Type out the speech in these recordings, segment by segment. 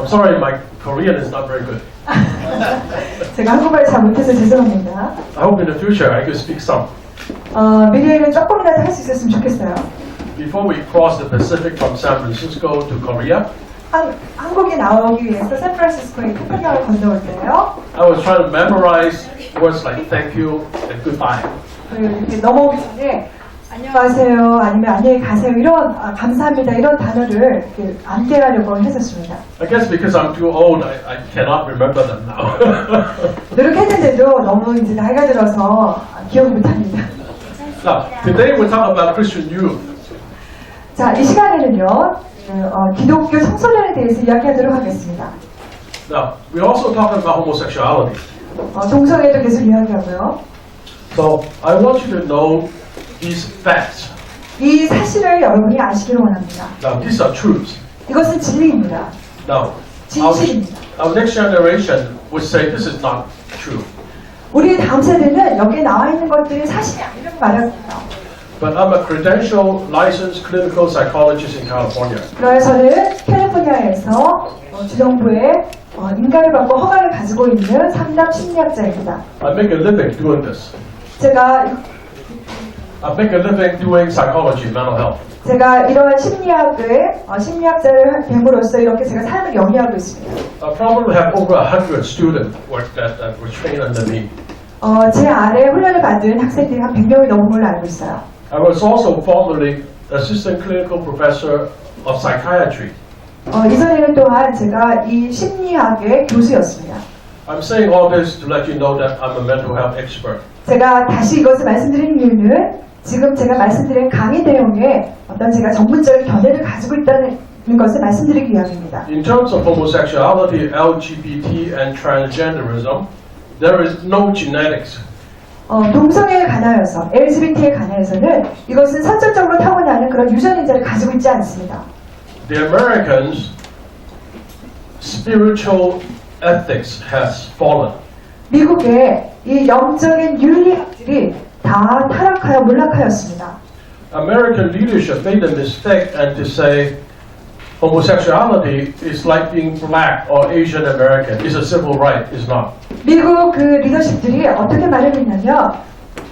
sorry, my Korean is not very good. 제가 한국말 잘 못해서 죄송합니다. I hope in the future I could speak some. 미래에는 조금이라도 할 수 있었으면 좋겠어요. Before we cross the Pacific from San Francisco to Korea, 한국에 나오기 위해서 샌프란시스코에 태평양을 건너올 때요. I was trying to memorize words like thank you and goodbye. 이렇게 넘어오기 전에 안녕하세요, 아니면 안녕히 가세요 이런 감사합니다 이런 단어를 이렇게 암기하려고 했었습니다. I guess because I'm too old, I cannot remember them now. 노력했는데도 너무 이제 나이가 들어서 기억 못합니다. Now, today we'll talk about Christian youth. 자, 이 시간에는요, 기독교 청소년에 대해서 이야기하도록 하겠습니다. Now, we're also talking about homosexuality. 동성애도 계속 이야기하고요. So, I want you to know these facts. 이 사실을 여러분이 아시기를 원합니다. Now, these are truths. 이것은 진리입니다. Now, 진실입니다. our next generation would say this is not true. 우리 다음 세대는 여기에 나와 있는 것들이 사실이 아니라고 말합니다. But I'm a credentialed, licensed clinical psychologist in California. 그래서는 캘리포니아에서 주정부의 인가를 받고 허가를 가지고 있는 상담 심리학자입니다. I make a living doing this. I make a living doing psychology, mental health. 제가 이러한 심리학자를 됨으로써 이렇게 제가 삶을 영위하고 있습니다. I probably have over 100 students that were trained under me. 제 아래 훈련을 받은 학생들이 한 100명이 넘은 걸로 알고 있어요. I was also formerly assistant clinical professor of psychiatry. 이전에는 또한 제가 이 심리학의 교수였습니다. I'm saying all this to let you know that I'm a mental health expert. 제가 다시 이것을 말씀드린 이유는 지금 제가 말씀드린 강의 내용에 어떤 제가 전문적인 견해를 가지고 있다는 것을 말씀드리기 위함입니다. In terms of homosexuality, LGBT, and transgenderism, there is no genetics. 동성애에 관하여서 LGBT에 관하여서는 이것은 선천적으로 타고나는 그런 유전 인자를 가지고 있지 않습니다. The Americans' spiritual ethics has fallen. 미국의 이 영적인 윤리학들이 다 타락하여 몰락하였습니다. American leadership made the mistake and to say homosexuality is like being black or Asian American. It's a civil right. It's not. 미국 그 리더십들이 어떻게 말을 했냐면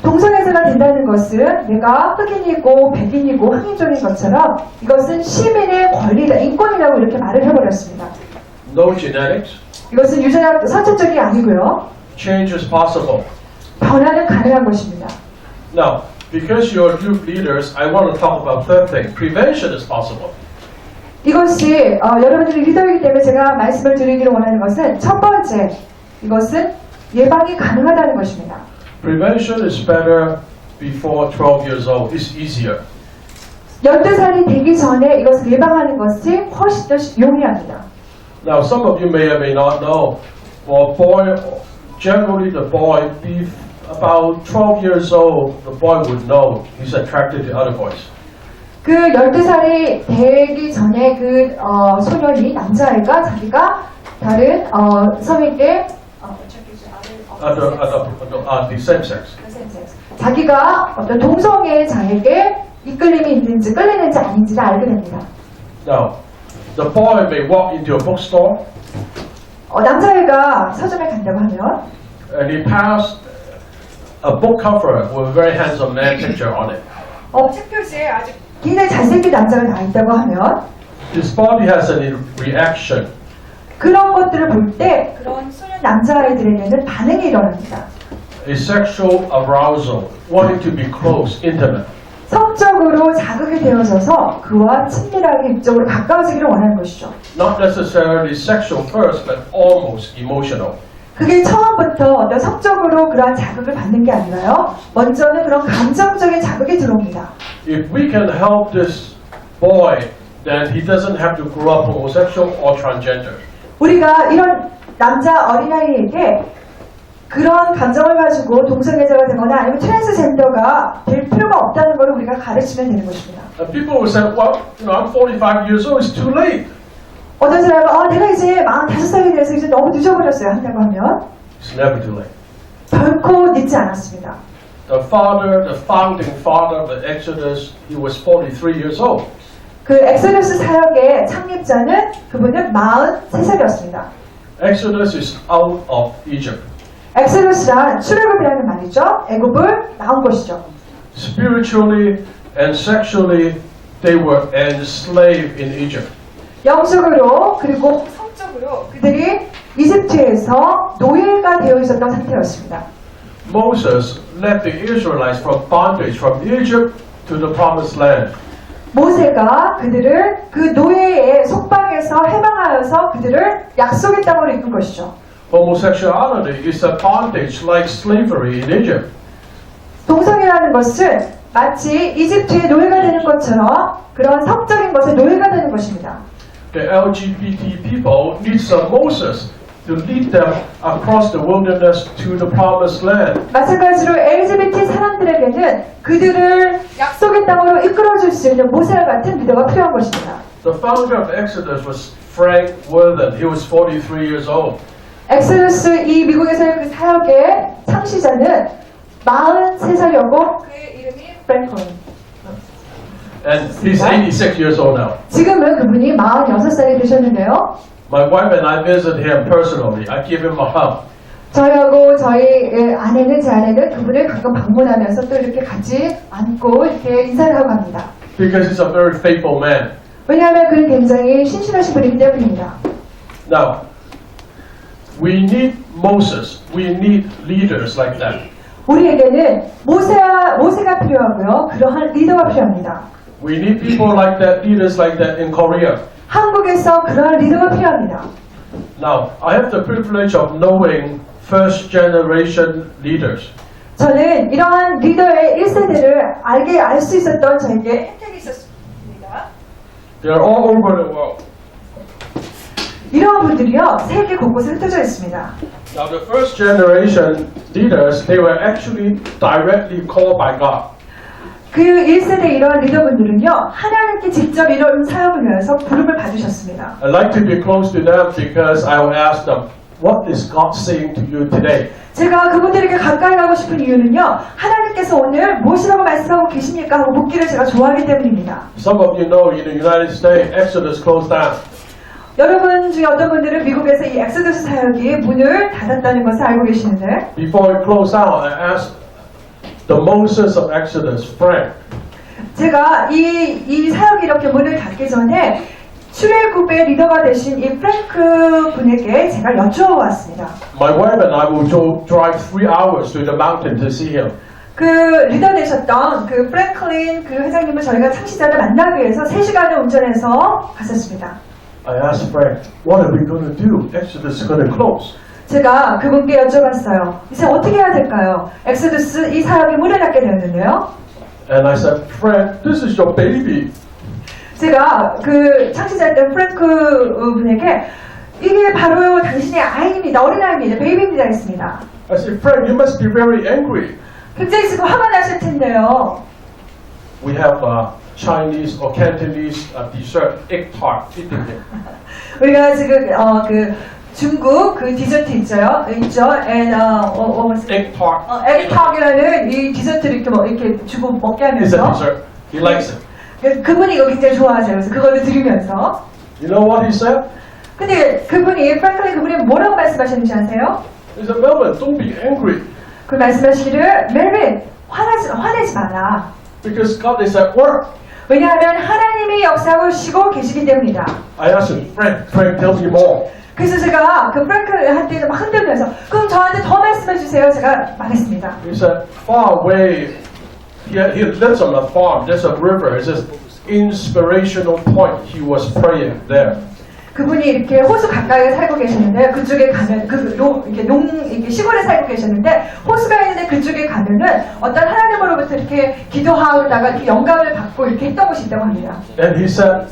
동성애자가 된다는 것은 내가 흑인이고 백인이고 황인종인 것처럼 이것은 시민의 권리다, 인권이라고 이렇게 말을 해버렸습니다. No genetics. 이것은 유전학 선천적이 아니고요. Change is possible. 변화는 가능한 것입니다. Now, because you're youth leaders, I want to talk about third thing. Prevention is possible. 이것이 여러분들이 리더이기 때문에 제가 말씀을 드리기를 원하는 것은 첫 번째, 이것은 예방이 가능하다는 것입니다. Prevention is better before 12 years old. It's easier. 12살이 되기 전에 이것을 예방하는 것이 훨씬 더 용이합니다. Now, some of you may or may not know, for a boy, generally the boy, about 12 years old, the boy would know he's attracted to other boys. 그 12살이 되기 전에 그 소년이, 남자아이가 자기가 다른 성에게 The same sex. 자기가 어떤 동성애자에게 이끌림이 있는지 끌리는지 아닌지를 알게 됩니다. Now, the boy may walk into a bookstore 남자아이가 서점에 간다고 하면 and he passed a book cover with a very handsome man picture on it. 책 표지에 아주 굉장히 잘생긴 남자가 나와 있다고 하면 His body has a reaction. 그런 것들을 볼 때 그런 소년 남자아이들에게는 반응이 일어납니다. A sexual arousal, wanting to be close, intimate. 성적으로 자극이 되어져서 그와 친밀하게 육적으로 가까워지기를 원하는 것이죠. Not necessarily sexual first, but almost emotional. 그게 처음부터 어떤 성적으로 그러한 자극을 받는 게 아니라요. 먼저는 그런 감정적인 자극이 들어옵니다. If we can help this boy, then he doesn't have to grow up homosexual or transgender. 우리가 이런 남자 어린아이에게 그런 감정을 가지고 동성애자가 되거나 아니면 트랜스젠더가 될 필요가 없다는 걸 우리가 가르치면 되는 것입니다. And people will say, well, I'm 45 years old, it's too late. 어떤 사람은 내가 이제 45살이 돼서 이제 너무 늦어버렸어요 한다고 하면 It's never too late. 결코 늦지 않았습니다. The founding father of the Exodus, he was 43 years old. 그 엑소더스 사역의 창립자는 그분은 43살이었습니다. Exodus is out of Egypt. 엑소더스란 출애굽이라는 말이죠. 애굽을 나온 것이죠. Spiritually and sexually, they were enslaved in Egypt. 영적으로 그리고 성적으로 그들이 이집트에서 노예가 되어 있었던 상태였습니다. Moses led the Israelites from bondage from Egypt to the promised land. 모세가 그들을 그 노예의 속박에서 해방하여서 그들을 약속의 땅으로 이끈 것이죠. Homosexuality is a bondage like slavery in Egypt. 동성애라는 것은 마치 이집트의 노예가 되는 것처럼 그런 성적인 것에 노예가 되는 것입니다. The LGBT people need some Moses to lead them across the wilderness to the promised land. 마찬가지로 LGBT 사람들에게는 그들을 약속의 땅으로 이끌어줄 수 있는 모세와 같은 리더가 필요한 것입니다. The founder of Exodus was Frank Worthen. He was 43 years old. 엑소더스 이 미국에서의 그 사역의 창시자는 43살이었고 그의 이름이 프랭클린. And he's 86 years old now. 지금은 그분이 46살이 되셨는데요. My wife and I visit him personally. I give him a hug. 저희하고 저희 아내는 제 아내는 그분을 가끔 방문하면서 또 이렇게 같이 안고 이렇게 인사를 하고 갑니다. Because he's a very faithful man. 왜냐하면 그는 굉장히 신실하신 분이기 때문입니다. Now, we need Moses. We need leaders like that. 우리에게는 모세가 필요하고요. 그러한 리더가 필요합니다. We need people like that, leaders like that in Korea. 한국에서 그러한 리더가 필요합니다. Now, I have the privilege of knowing first generation leaders. 저는 이러한 리더의 1세대를 알 수 있었던 저에게 혜택이 있었습니다. They're all over the world. 이러한 분들이요, 세계 곳곳에 흩어져 있습니다. Now, the first generation leaders, they were actually directly called by God. 그 1세대 이러한 리더분들은요, 하나님께 직접 이런 사역을 위해서 부름을 받으셨습니다. I'd like to be close to them because I will ask them, what is God saying to you today? 제가 그분들에게 가까이 가고 싶은 이유는요, 하나님께서 오늘 무엇이라고 말씀하고 계십니까? 하고 묻기를 제가 좋아하기 때문입니다. Some of you know in the United States, Exodus closed down. 여러분 중에 어떤 분들은 미국에서 이 엑소더스 사역이 문을 닫았다는 것을 알고 계시는데, Before it closed down, I asked the Moses of Exodus, Frank, 제가 이 사역이 이렇게 문을 닫기 전에 출애굽의 리더가 되신 이 프랭크 분에게 제가 여쭈어왔습니다. my wife and I will drive 3 hours to the mountain to see him. 그 리더 되셨던 그 프랭클린 그 회장님을 저희가 창시자를 만나기 위해서 3시간을 운전해서 갔었습니다. I asked Frank, what are we going to do? Exodus is going to close. 제가 그분께 여쭤봤어요. 이제 어떻게 해야 될까요? 엑소더스 이 사역이 문을 닫게 되었는데요. And I said, Frank, this is your baby. 제가 그 창시자였던 프랭크 분에게 이게 바로 당신의 아이입니다. 어린아이입니다. 베이비입니다. 했습니다. I said, Frank, you must be very angry. 굉장히 지금 화가 나실 텐데요. We have Chinese or Cantonese dessert, egg tart, eating it. 우리가 지금 그 중국 그 디저트 있죠? And Egg tart. 에그탁이라는 이 디저트를 이렇게 주고 먹게 It's a 하면서 dessert. He likes it. 그분이 이거 굉장히 좋아하세요. 그래서 그거를 드리면서. You know what he said? 근데 그분이 프랭클린 그분이 뭐라고 말씀하셨는지 아세요? He said, Melvin, don't be angry. 그 말씀하시기를 멜빈 화내지 마라. Because God is at work. 왜냐하면 하나님이 역사하고 쉬고 계시기 때문이다. I asked him, Frank, tell me more. 그래서 제가 그 프랭클한테 막 흔들면서 그럼 저한테 더 말씀해 주세요. 제가 말했습니다. He said, far away, he lives on a farm, there's a river, it's this inspirational point. He was praying there. 그분이 이렇게 호수 가까이에 살고 계시는데 그쪽에 가면 이렇게 시골에 살고 계셨는데 호수가 있는데 그쪽에 가면은 어떤 하나님으로부터 이렇게 기도하다가 이렇게 영감을 받고 이렇게 했던 곳이 있다고 합니다. And he said,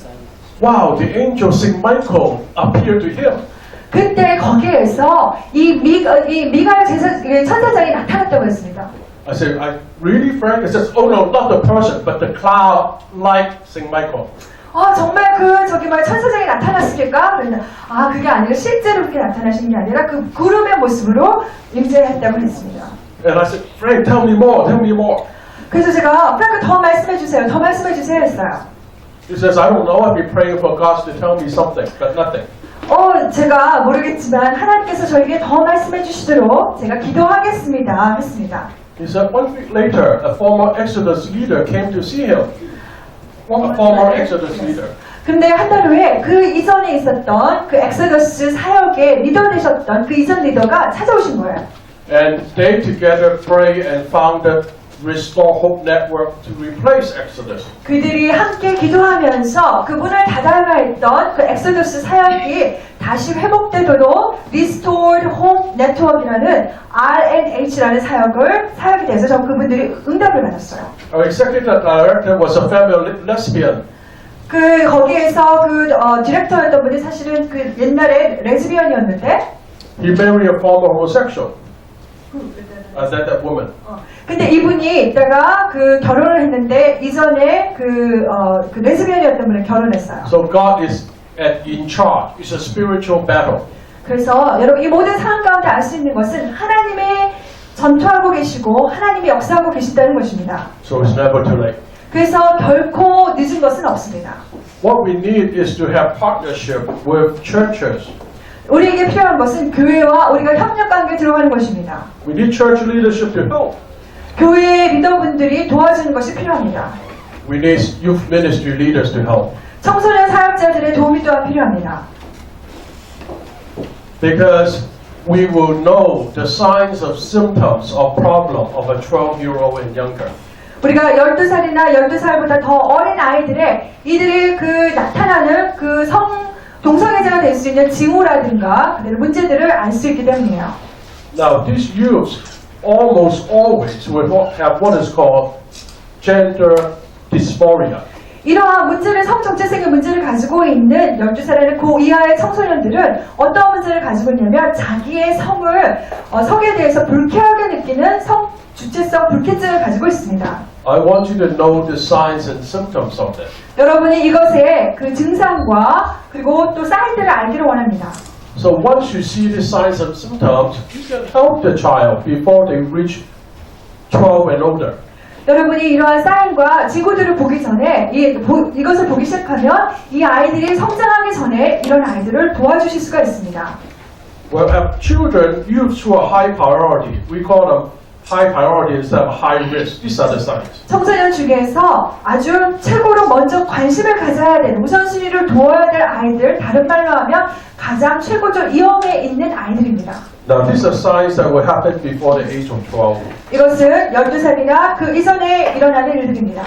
wow, the angel Saint Michael appeared to him. 그때 거기에서 이 미가엘 천사장이 나타났다고 했습니다. I said, really, Frank? He says, oh no, not the person, but the cloud like Saint Michael. 정말 저기 천사장이 나타났습니까? 그랬는데 그게 아니라 실제로 그렇게 나타나신 게 아니라 그 구름의 모습으로 임재했다고 했습니다. And I said, Frank, tell me more. 그래서 제가 프랭크 더 말씀해 주세요 했어요. He says, I don't know, I've been praying for God to tell me something, but nothing. 제가 모르겠지만 하나님께서 저에게 더 말씀해 주시도록 제가 기도하겠습니다. 했습니다. He said, 1 week later, a former Exodus leader came to see him. A former Exodus leader. 근데 한 달 후에 그 이전에 있었던 그 엑소더스 사역의 리더 되셨던 그 이전 리더가 찾아오신 거예요. And they together prayed and founded Restore Hope Network to replace Exodus. 그들이 함께 기도하면서 그분을 다달라 했던 그 엑소더스 사역이 다시 회복되도록 Restored Hope Network이라는 RNH라는 사역이 돼서 저 그분들이 응답을 받았어요. Our executive director was a family lesbian. 거기에서 디렉터였던 분이 사실은 그 옛날에 레즈비언이었는데 He married a former homosexual. That woman. 근데 이분이 이따가 결혼을 했는데 이전에 그 레즈비언이었던 분을 결혼했어요. So God is in charge. It's a spiritual battle. 그래서 여러분 이 모든 상황 가운데 알 수 있는 것은 하나님의 전투하고 계시고 하나님이 역사하고 계신다는 것입니다. So it's never too late. 그래서 결코 늦은 것은 없습니다. What we need is to have partnership with churches. 우리에게 필요한 것은 교회와 우리가 협력 관계에 들어가는 것입니다. We need church leadership to help. 교회의 리더분들이 도와주는 것이 필요합니다. We need youth ministry leaders to help. 청소년 사역자들의 도움이 또한 필요합니다. Because we will know the signs of symptoms or problem of a 12-year-old and younger. 우리가 12살이나 12살보다 더 어린 아이들의 이들이 나타나는 동성애자가 될 수 있는 징후라든가 그들의 문제들을 알 수 있기 때문이에요. Now, these youths almost always will have what is called gender dysphoria. 이러한 문제를 성정체성의 문제를 가지고 있는 12살이나 그 이하의 청소년들은 어떤 문제를 가지고 있냐면 자기의 성에 대해서 불쾌하게 느끼는 성 주체성 불쾌증을 가지고 있습니다. I want you to know the signs and symptoms of that. 여러분이 이것의 그 증상과 그리고 또 사인들을 알기를 원합니다. So once you see the signs and symptoms, you can help the child before they reach 12 and older. 여러분이 이러한 사인과 징후들을 보기 전에 이것을 보기 시작하면 이 아이들이 성장하기 전에 이런 아이들을 도와주실 수가 있습니다. Well, have children, youths who are high priority, we call them high priority instead of high risk. These are the signs. 청소년 중에서 아주 최고로 먼저 관심을 가져야 되는 우선순위를 두어야 될 아이들, 다른 말로 하면 가장 최고적 위험에 있는 아이들입니다. Now, these are signs that will happen before the age of 12. 이것은 12살이나 그 이전에 일어나는 일들입니다.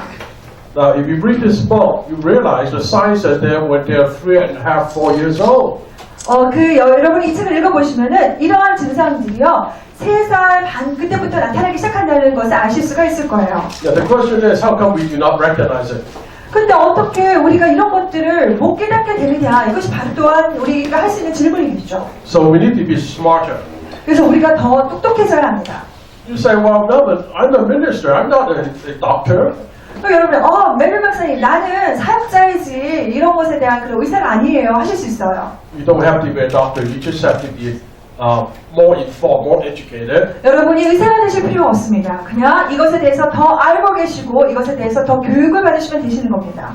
Now, if you read this book, you realize the signs are there when they're 3.5, 4 years old. 여러분이 이 책을 읽어보시면은 이러한 증상들이요, 3살 반 그때부터 나타나기 시작한다는 것을 아실 수가 있을 거예요. Yeah, the question is, how come we do not recognize it? 근데 어떻게 우리가 이런 것들을 못 깨닫게 되느냐, 이것이 바로 또한 우리가 할 수 있는 질문이겠죠. So we need to be smarter. 그래서 우리가 더 똑똑해져야 합니다. You say, well, no, but I'm a minister. I'm not a doctor. 또 여러분, 멜빈 박사님, 나는 사역자이지 이런 것에 대한 그런 의사가 아니에요 하실 수 있어요. You don't have to be a doctor. You just have to be more informed, more educated. 여러분이 의사가 되실 필요 없습니다. 그냥 이것에 대해서 더 알고 계시고 이것에 대해서 더 교육을 받으시면 되시는 겁니다.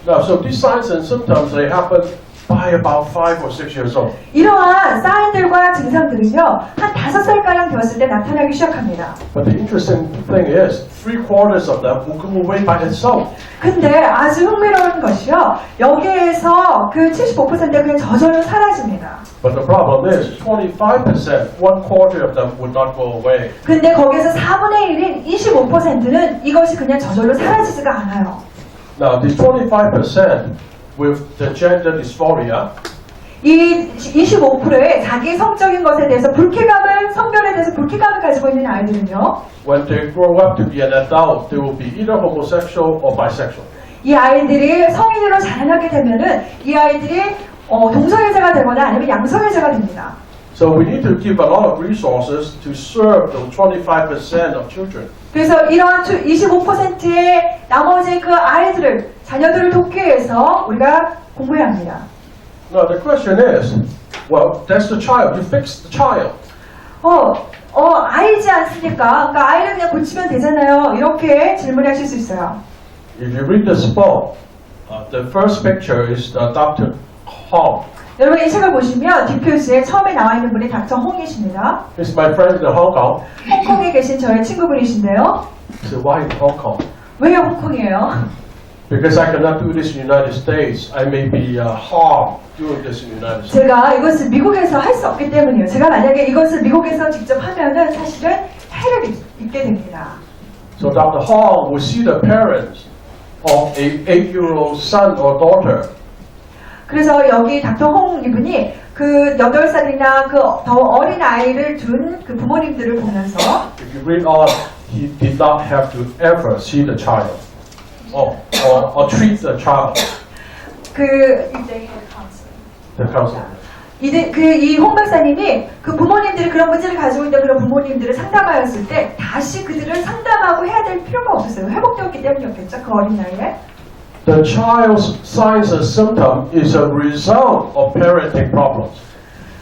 Now, so these signs and symptoms, they happen by about 5 or 6 years old. 이러한 사인들과 증상들은요, 한 5살가량 되었을 때 나타나기 시작합니다. But the interesting thing is, 3/4 of them will go away by itself. 근데 아주 흥미로운 것이요, 여기에서 그 75%가 그냥 저절로 사라집니다. But the problem is, 25%, 1/4 of them would not go away. 근데 거기에서 4분의 1인 25%는 이것이 그냥 저절로 사라지지가 않아요. Now, the 25% with the gender dysphoria, 이 25%의 자기 성적인 것에 대해서 성별에 대해서 불쾌감을 가지고 있는 아이들은요, when they grow up to be an adult, they will be either homosexual or bisexual. 이 아이들이 성인으로 자라나게 되면은 이 아이들이 동성애자가 되거나 아니면 양성애자가 됩니다. So we need to give a lot of resources to serve those 25% of children. 그래서 이러한 25%의 나머지 그 아이들을, 자녀들을 돕기 위해서 우리가 공부해야 합니다. Now the question is, well, that's the child. You fix the child. 아이지 않습니까? 그러니까 아이를 그냥 고치면 되잖아요. 이렇게 질문하실 수 있어요. If you read this book, the first picture is Dr. Hong. 여러분 이 책을 보시면 뒷표지에 처음에 나와 있는 분이 닥터 홍이십니다. He's my friend in Hong Kong. 홍콩에 계신 저의 친구분이신데요. So why in Hong Kong? 왜요 홍콩이에요? Because I cannot do this in the United States. I may be harmed doing this in the United States. 제가 이것을 미국에서 할 수 없기 때문이에요. 제가 만약에 이것을 미국에서 직접 하면은 사실은 해를 입게 됩니다. So Dr. Hong will see the parents of a 8-year-old son or daughter. 그래서 여기 닥터 홍 이분이 그 8살이나 그 더 어린 아이를 둔 그 부모님들을 보면서 If you read on, he did not have to ever see the child or treat the child. The counselor. 이 홍 박사님이 그 부모님들이 그런 문제를 가지고 있는 그런 부모님들을 상담하였을 때 다시 그들을 상담하고 해야 될 필요가 없었어요. 회복되었기 때문이었겠죠. 그 어린 나이에. The child's signs and symptom is a result of parenting problems.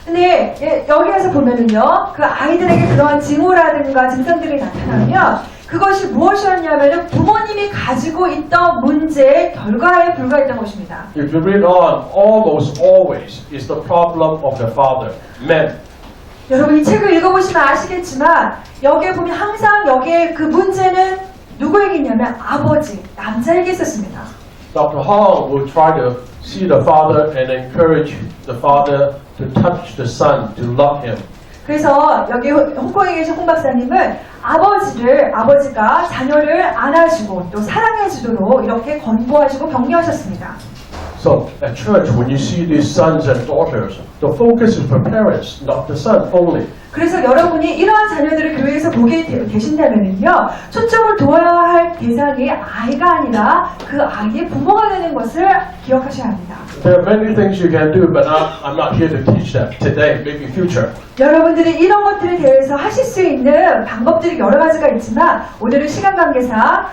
근데 여기에서 보면은요, 그 아이들에게 그러한 징후라든가 증상들이 나타나면 그것이 무엇이었냐면은 부모님이 가지고 있던 문제의 결과에 불과했던 것입니다. If you read on, almost always is the problem of the father, men. 여러분 이 책을 읽어보시면 아시겠지만 여기에 보면 항상 여기에 그 문제는 누구에게 있냐면 아버지, 남자에게 있었습니다. Dr. Hong will try to see the father and encourage the father to touch the son, to love him. 그래서 여기 홍콩에 계신 홍 박사님은 아버지가 자녀를 안아주고 또 사랑해주도록 이렇게 권고하시고 격려하셨습니다. So at church, when you see these sons and daughters, the focus is for parents, not the son only. 그래서 여러분이 이러한 자녀들을 교회에서 보게 되신다면요, 초점을 둬야 할 대상이 아이가 아니라 그 아이의 부모가 되는 것을 기억하셔야 합니다. There are many things you can do, but I'm not here to teach that today, maybe future. 여러분들이 이런 것들에 대해서 하실 수 있는 방법들이 여러 가지가 있지만 오늘은 시간 관계상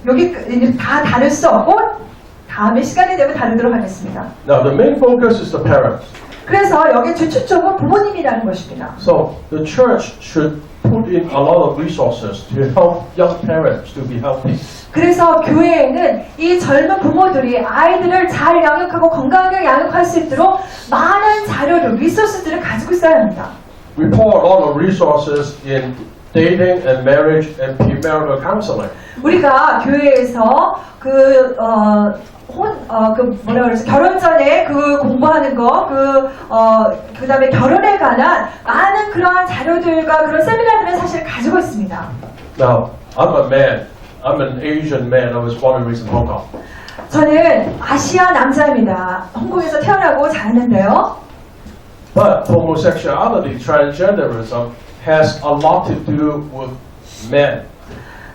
여기 다 다룰 수 없고 다음에 시간이 되면 다루도록 하겠습니다. Now the main focus is the parents. 그래서 여기 주축적은 부모님이라는 것입니다. So the church should put in a lot of resources to help young parents to be healthy. 그래서 교회에는 이 젊은 부모들이 아이들을 잘 양육하고 건강하게 양육할 수 있도록 많은 자료를, 리소스들을 가지고 있어야 합니다. We pour a lot of resources in dating and marriage and premarital counseling. 우리가 교회에서 결혼 전에 그 공부하는 거, 그 다음에 결혼에 관한 많은 그러한 자료들과 그런 세미나들을 사실 가지고 있습니다. Now, I'm a man. I'm an Asian man. I was born and raised in Hong Kong. 저는 아시아 남자입니다. 홍콩에서 태어나고 자랐는데요. But homosexuality, transgenderism has a lot to do with men.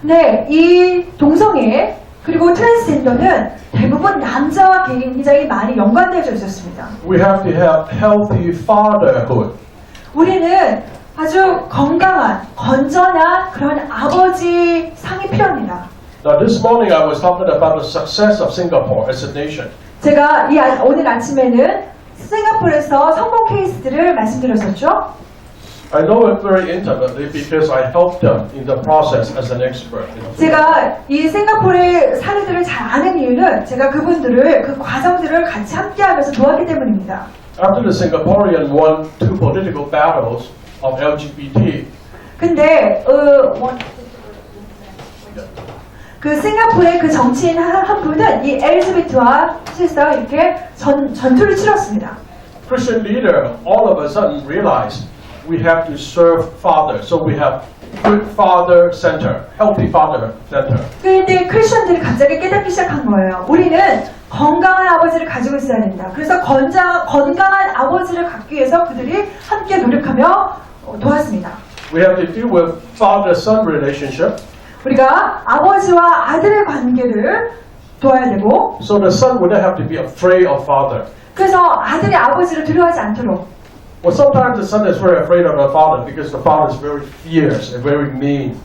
네, 이 동성애 그리고 트랜스젠더는 대부분 남자와 굉장히 많이 연관되어져 있었습니다. We have to have healthy fatherhood. 우리는 아주 건강한, 건전한 그런 아버지 상이 필요합니다. Now, this morning I was talking about the success of Singapore as a nation. 제가 오늘 아침에는 싱가포르에서 성공 케이스들을 말씀드렸었죠. I know it very intimately because I helped them in the process as an expert. 제가 이 싱가포르의 사례들을 잘 아는 이유는 제가 그분들을 그 과정들을 같이 함께하면서 도왔기 때문입니다. After the Singaporean won 2 political battles of LGBT, 근데 그 싱가포르의 그 정치인 한 분은 이 LGBT와 실상 이렇게 전투를 치렀습니다. Christian leader all of a sudden realized we have to serve father, so we have good father center, healthy father center. 그런데 크리스천들이 갑자기 깨닫기 시작한 거예요. 우리는 건강한 아버지를 가지고 있어야 된다. 그래서 건강한 아버지를 갖기 위해서 그들이 함께 노력하며 도왔습니다. We have to deal with father-son relationship. 우리가 아버지와 아들의 관계를 도와야 되고, So the son would not have to be afraid of father. 그래서 아들이 아버지를 두려워하지 않도록. Well, sometimes the son is very afraid of the father because the father is very fierce and very mean.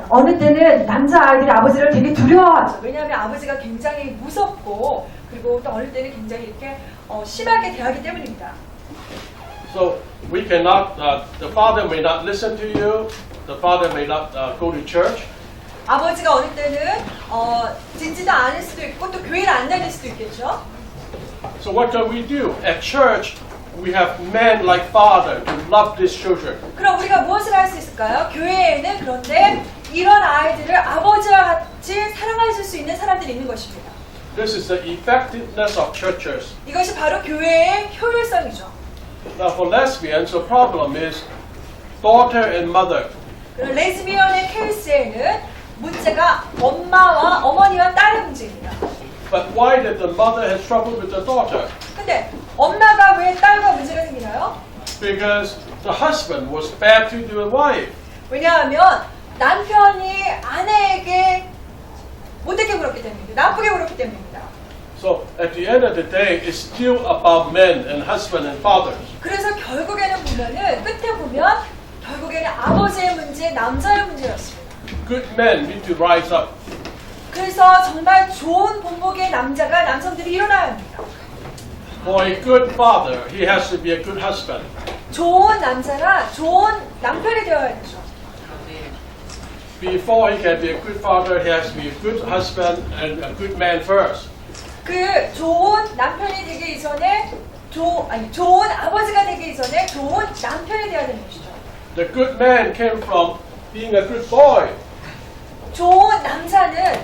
어느 때는 남자 아이들이 아버지를 되게 두려워하죠. 왜냐하면 아버지가 굉장히 무섭고, 그리고 또 어느 때는 굉장히 이렇게 심하게 대하기 때문입니다. So we cannot, the father may not listen to you, the father may not go to church. 아버지가 어릴 때는 듣지도 않을 수도 있고 또 교회를 안 다닐 수도 있겠죠. So what do we do? At church, we have men like father to love these children. 그럼 우리가 무엇을 할 수 있을까요? 교회에는 그런데 이런 아이들을 아버지와 같이 사랑해 줄 수 있는 사람들이 있는 것입니다. This is the effectiveness of churches. 이것이 바로 교회의 효율성이죠. Now for lesbians, the problem is daughter and mother. 레즈비언의 케이스에는 문제가 어머니와 딸의 문제입니다. But why did the mother have trouble with the daughter? 근데 엄마가 왜 딸과 문제가 생기나요? Because the husband was bad to the wife. 왜냐하면 남편이 아내에게 못되게 굴었기 때문입니다. 나쁘게 굴었기 때문입니다. So at the end of the day, it's still about men and husband and fathers. 그래서 결국에는 보면은 끝에 보면 결국에는 아버지의 문제, 남자의 문제였습니다. Good men need to rise up. 그래서 정말 좋은 본보기의 남성들이 일어나야 합니다. For a good father, he has to be a good husband. 좋은 남자가 좋은 남편이 되어야 되죠. Before he can be a good father, he has to be a good husband and a good man first. 그 좋은 남편이 되기 이전에 좋은 아버지가 되기 이전에 좋은 남편이 되어야 되는 것이죠. The good man came from being a good boy. 좋은 남자는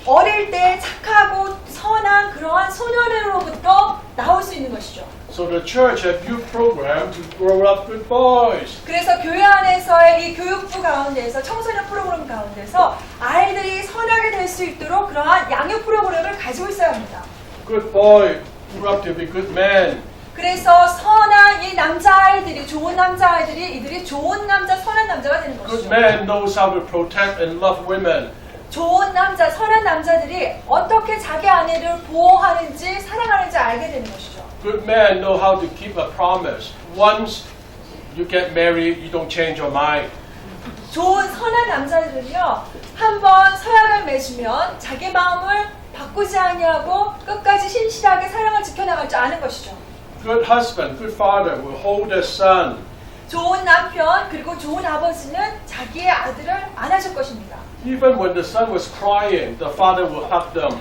어릴 때 착하고 선한 그러한 소년으로부터 나올 수 있는 것이죠. So the church had youth program to grow up good boys. 그래서 교회 안에서의 이 교육부 가운데에서 청소년 프로그램 가운데서 아이들이 선하게 될 수 있도록 그러한 양육 프로그램을 가지고 있어야 합니다. Good boy grew up to be good man. 그래서 선한 이 남자아이들이 좋은 남자아이들이 이들이 좋은 남자 선한 남자가 되는 Good 것이죠. man knows how to protect and love women. 좋은 남자 선한 남자들이 어떻게 자기 아내를 보호하는지 사랑하는지 알게 되는 것이죠. Good men know how to keep a promise. Once you get married, you don't change your mind. 좋은 선한 남자들은요 한번 서약을 맺으면 자기 마음을 바꾸지 아니하고 끝까지 신실하게 사랑을 지켜나갈 줄 아는 것이죠. Good husband, good father will hold their son. 좋은 남편 그리고 좋은 아버지는 자기의 아들을 안아줄 것입니다. Even when the son was crying, the father will hug them.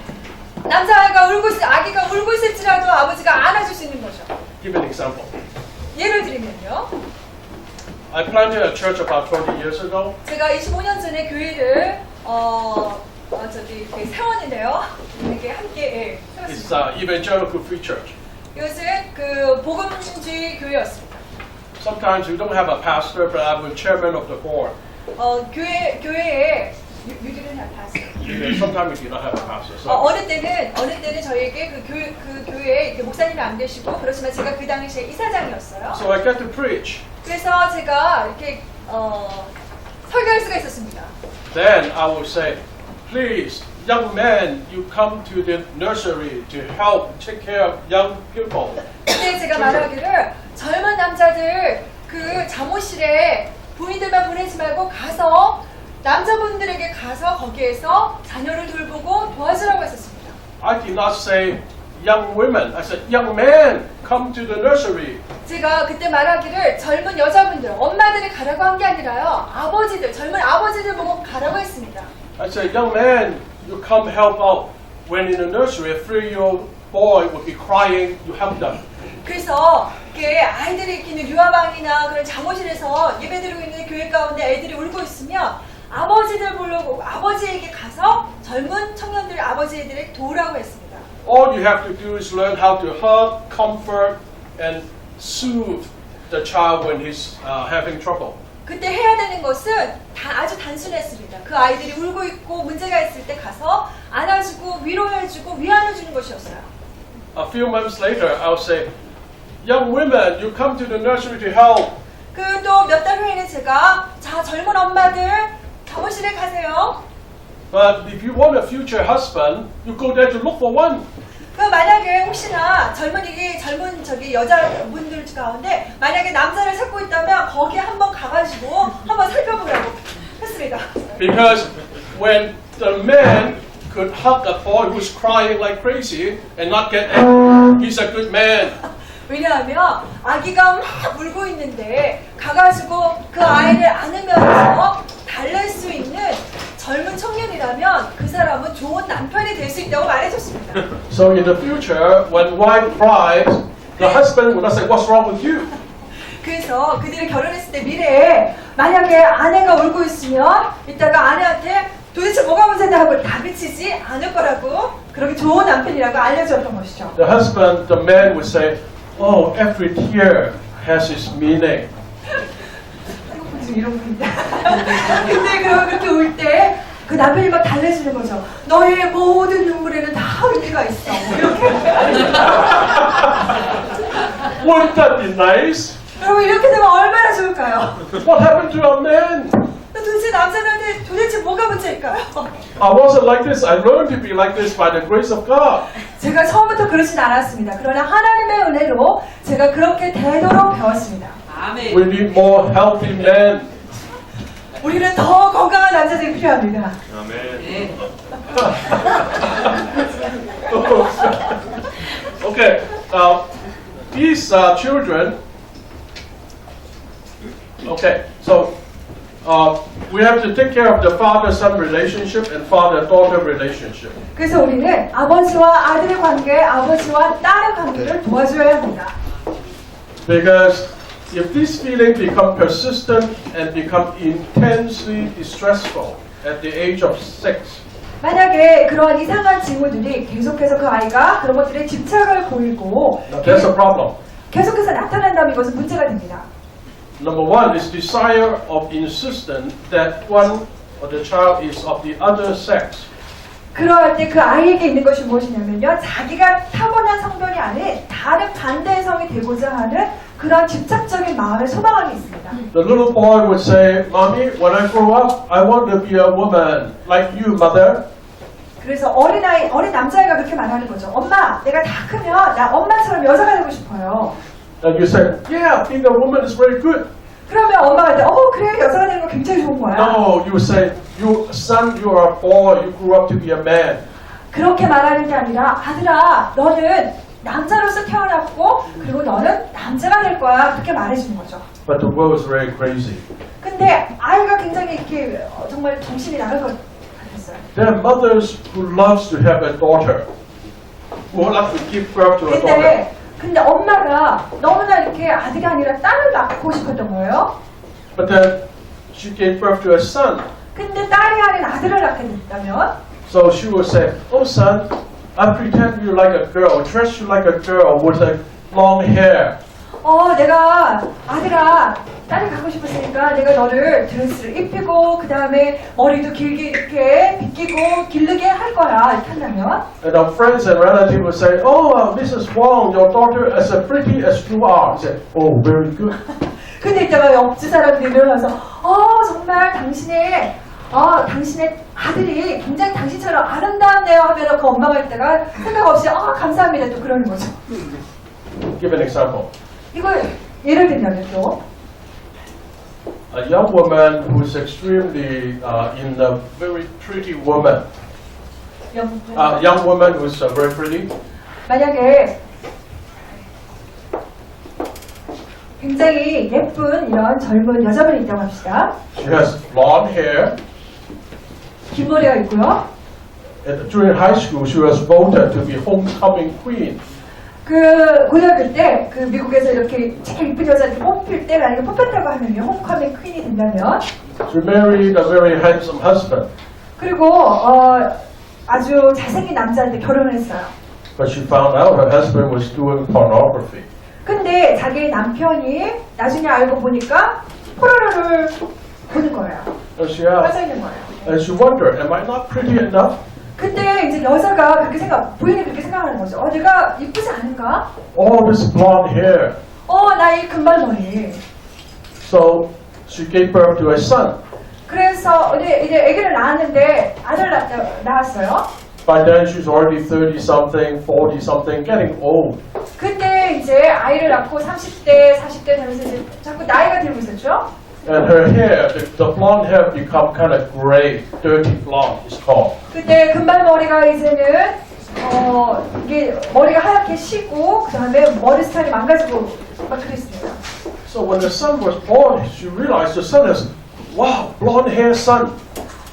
남자아이가 아기가 울고 있을지라도 아버지가 안아줄 수 있는 거죠. Give an example. 예를 들면요. I planted a church about 20 years ago. 제가 25년 전에 교회를 이렇게 세웠는데요. 이렇게 함께 It's 세웠습니다. Evangelical Free Church. 이것은 그 복음주의 교회였습니다. Sometimes we don't have a pastor, but I'm the chairman of the board. 교회에 유기를 해봤어요. Sometimes we don't have a pastor. So 어느 때는 저희에게 그 교회에 이렇게 목사님이 안 계시고 그렇지만 제가 그 당시에 이사장이었어요. So I got to preach. 그래서 제가 이렇게 설교할 수가 있었습니다. Then I will say, please, young men, you come to the nursery to help take care of young people. 그때 제가 말하기를 젊은 남자들 그 잠옷실에 부인들만 보내지 말고 가서 남자분들에게 가서 거기에서 자녀를 돌보고 도와주라고 했었습니다. I did not say young women. I said, young men, come to the nursery. 제가 그때 말하기를 젊은 여자분들, 엄마들이 가라고 한 게 아니라요. 젊은 아버지들 보고 가라고 했습니다. I said, young men, you come help out. When in the nursery, a 3-year-old boy would be crying, you help them. 그래서 이렇게 아이들이 있는 유아방이나 그런 잠옷실에서 예배드리고 있는 교회 가운데 애들이 울고 있으면 아버지들 보려고 아버지에게 가서 젊은 청년들 아버지들을 도우라고 했습니다. All you have to do is learn how to hug, comfort, and soothe the child when he's having trouble. 그때 해야 되는 것은 아주 단순했습니다. 그 아이들이 울고 있고 문제가 있을 때 가서 안아주고 위로해주고 위안해주는 것이었어요. A few months later, I'll say, young women, you come to the nursery to help. 그 또 몇 달 후에는 제가 자 젊은 엄마들 잠옷실에 가세요. But if you want a future husband, you go there to look for one. 그 만약에 혹시나 젊은 여자분들 가운데 만약에 남자를 찾고 있다면 거기 한번 가가지고 한번 살펴보라고 했습니다. Because when the man could hug a boy who's crying like crazy and not get angry, he's a good man. 왜냐하면 아기가 막 울고 있는데 가가지고 그 아이를 안으면서 달랠 수 있는 젊은 청년이라면 그 사람은 좋은 남편이 될 수 있다고 말해줬습니다. So in the future, when wife cries, the husband will not say, "What's wrong with you?" 그래서 그들이 결혼했을 때 미래에 만약에 아내가 울고 있으면 이따가 아내한테 도대체 뭐가 문제냐 하고 다그치지 않을 거라고 그렇게 좋은 남편이라고 알려줬던 것이죠. The husband, the man would say, "Oh, every tear has its meaning." 지금 이런 분인데. 근데 그렇게 울 때 그 남편이 막 달래주는 거죠. 너의 모든 눈물에는 다 의미가 있어. 뭐 이렇게. Wouldn't that be nice? 여러분 이렇게 되면 얼마나 좋을까요? What happened to our men? 도대체 남자들한테 도대체 뭐가 문제일까요? I wasn't like this. I learned to be like this by the grace of God. 제가 처음부터 그러진 않았습니다. 그러나 하나님의 은혜로 제가 그렇게 되도록 배웠습니다. We need more healthy men. 우리는 더 건강한 남자들이 필요합니다. Okay, these children. Okay, so we have to take care of the father-son relationship and father-daughter relationship. 그래서 우리는 아버지와 아들의 관계, 아버지와 딸의 관계를 도와줘야 합니다. Because if this feeling become persistent and become intensely distressful at the age of 6, 만약에 그러한 이상한 징후들이 계속해서 그 아이가 그런 것들에 집착을 보이고 there's a problem. 계속해서 나타난다면 이것은 문제가 됩니다. Number one is desire of insistence that one or the child is of the other sex. 그러할 때 그 아이에게 있는 것이 무엇이냐면요. 자기가 타고난 성별이 아닌 다른 반대의 성이 되고자 하는 그런 집착적인 마음의 소망이 있습니다. The little boy would say, "Mommy, when I grow up, I want to be a woman like you, mother." 그래서 어린 남자애가 그렇게 말하는 거죠. 엄마, 내가 다 크면 나 엄마처럼 여자가 되고 싶어요. And you say, "Yeah, being a woman is very good." 그러면 엄마가 이제 그래 여자가 되는 거 굉장히 좋은 거야. No, you say, "You son, you are a boy. You grew up to be a man." 그렇게 말하는 게 아니라 아들아, 너는 남자로서 태어났고 그리고 너는 남자가 될 거야. 그렇게 말해주는 거죠. But the world is very crazy. 근데 아이가 굉장히 이렇게 정말 정신이 나갈 것 같았어요. There are mothers who loves to have a daughter, who would like to give birth to a daughter. 근데 엄마가 너무나 이렇게 아들이 아니라 딸을 낳고 싶었던 거예요. But then she gave birth to a son. 근데 딸이 아닌 아들을 낳게 됐다면 So she would say, "Oh son, I pretend you like a girl, dress you like a girl with a long hair." 내가 아들아 딸이 갖고 싶었으니까 내가 너를 드레스를 입히고 그 다음에 머리도 길게 이렇게 빗기고 기르게 할 거야 이렇게 한다면 And our friends and relatives would say, "Oh, Mrs. Wong, your daughter is as pretty as you are." He said, "Oh, very good." 근데 이따가 옆집 사람들이 일어나서 정말 당신의 아들이 굉장히 당신처럼 아름답네요 하면 그 엄마가 이따가 생각 없이 감사합니다 또 그러는 거죠. Give an example. 이거 예를 들면 또 A young woman who is extremely in a very pretty woman. Young woman who is very pretty. 만약에 굉장히 예쁜 이런 젊은 여자분이 있다고 합시다. She has blonde hair. 긴 머리가 있고요. And during high school, she was voted to be homecoming queen. 그 고등학교 때 그 미국에서 이렇게 제일 이쁜 여자 이렇게 뽑힐 때 만약에 뽑혔다고 하면요 홈커밍 퀸이 된다면 She married a very handsome husband, 그리고 아주 잘생긴 남자한테 결혼을 했어요. but she found out her husband was doing pornography. 근데 자기 남편이 나중에 알고 보니까 포르노를 보는 거예요. And she asked, 빠져 있는 거예요. and she wondered, "Am I not pretty enough?" 근데 이제 여자가 그렇게 부인이 그렇게 생각하는 거죠. 내가 이쁘지 않은가? All this blonde hair. 나 이 금발머리. So she gave birth to a son. 그래서 이제 아기를 낳았는데 아들 낳았어요. By then she's already 30-something, 40-something, getting old. 근데 이제 아이를 낳고 30대, 40대 되면서 이제 자꾸 나이가 들고 있었죠. And her hair, the blonde hair become kind of gray, dirty blonde, it's called. 그때 금발머리가 이제는 이게 머리가 하얗게 쉬고 그 다음에 머리 스타일이 망가지고 막 그랬습니다. So when the son was born, she realized the son is, wow, blonde hair son.